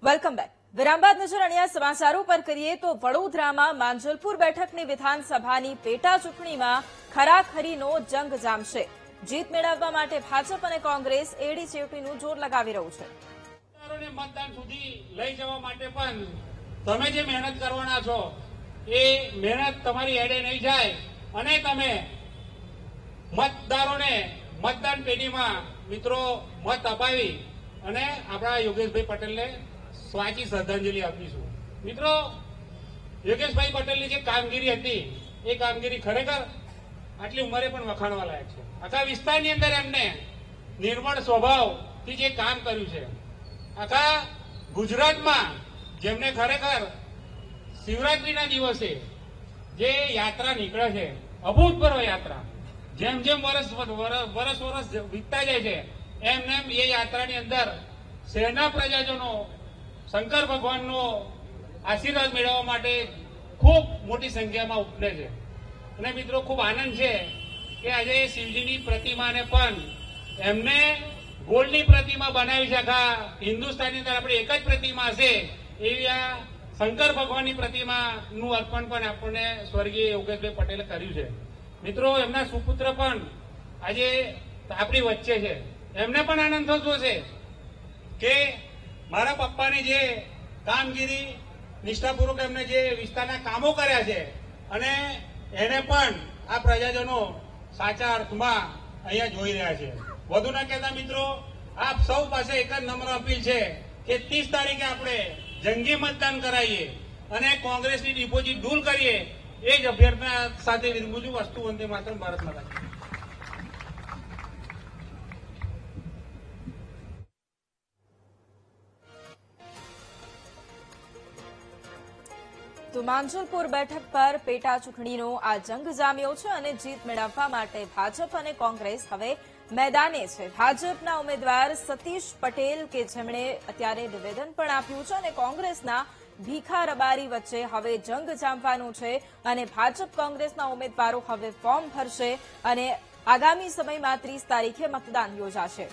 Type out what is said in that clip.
Welcome back. વિરામ બાદ નજર અન્ય સમાચારો પર કરીએ તો વડોદરામાં માંજલપુર બેઠકની વિધાનસભાની પેટા ચૂંટણીમાં ખરાખરીનો જંગ જામશે. જીત મેળવવા માટે ભાજપ અને કોંગ્રેસ એડી ચેવટીનું જોર લગાવી રહ્યું છે. મતદાન સુધી લઈ જવા માટે પણ તમે જે મહેનત કરવાના છો એ મહેનત તમારી એડે નહીં જાય અને તમે મતદારોને મતદાન પેઢીમાં મિત્રો મત અપાવી અને આપણા યોગેશભાઈ પટેલને સ્વાચી શ્રદ્ધાંજલિ આપીશું. મિત્રો, યોગેશભાઈ પટેલની જે કામગીરી હતી એ કામગીરી ખરેખર આટલી ઉંમરે પણ વખાણવા લાયક છે. આખા વિસ્તારની અંદર એમને નિર્મળ સ્વભાવથી જે કામ કર્યું છે, આખા ગુજરાતમાં જેમને ખરેખર શિવરાત્રીના દિવસે જે યાત્રા નીકળે છે, અભૂતપૂર્વ યાત્રા, જેમ જેમ વર્ષ વીતતા જાય છે એમ એમ એ યાત્રાની અંદર શહેરના પ્રજાજનો શંકર ભગવાનનો આશીર્વાદ મેળવવા માટે ખૂબ મોટી સંખ્યામાં ઉપડે છે. અને મિત્રો, ખૂબ આનંદ છે કે આજે શિવજીની પ્રતિમાને પણ એમને ગોલ્ડની પ્રતિમા બનાવી છે. આખા હિન્દુસ્તાનની અંદર આપણે એક જ પ્રતિમા હશે એવી આ શંકર ભગવાનની પ્રતિમાનું અર્પણ પણ આપણને સ્વર્ગીય યોગેશભાઈ પટેલે કર્યું છે. મિત્રો, એમના સુપુત્ર પણ આજે આપણી વચ્ચે છે. એમને પણ આનંદ થતો છે કે મારા પપ્પાની જે કામગીરી નિષ્ઠાપૂર્વક એમને જે વિસ્તારના કામો કર્યા છે અને એને પણ આ પ્રજાજનો સાચા અર્થમાં અહીંયા જોઈ રહ્યા છે. વધુ ના કહેતા મિત્રો, આપ સૌ પાસે એક જ નમ્ર અપીલ છે કે 30 તારીખે આપણે જંગી મતદાન કરાવીએ અને કોંગ્રેસની ડિપોઝિટ દૂર કરીએ. એ જ અભ્યર્થના સાથે વિરમું છું. વસ્તુ વંદે માતરમ, ભારત માતા. તો માંજલપુર બેઠક પર પેટા ચૂંટણીનો આ જંગ જામ્યો છે અને જીત મેળવવા માટે ભાજપ અને કોંગ્રેસ હવે મેદાને છે. ભાજપના ઉમેદવાર સતીશ પટેલ કે જેમણે અત્યારે નિવેદન પણ આપ્યું છે અને કોંગ્રેસના ભીખા રબારી વચ્ચે હવે જંગ જામવાનો છે અને ભાજપ કોંગ્રેસના ઉમેદવારો હવે ફોર્મ ભરશે અને આગામી સમયમાં 30 તારીખે મતદાન યોજાશે.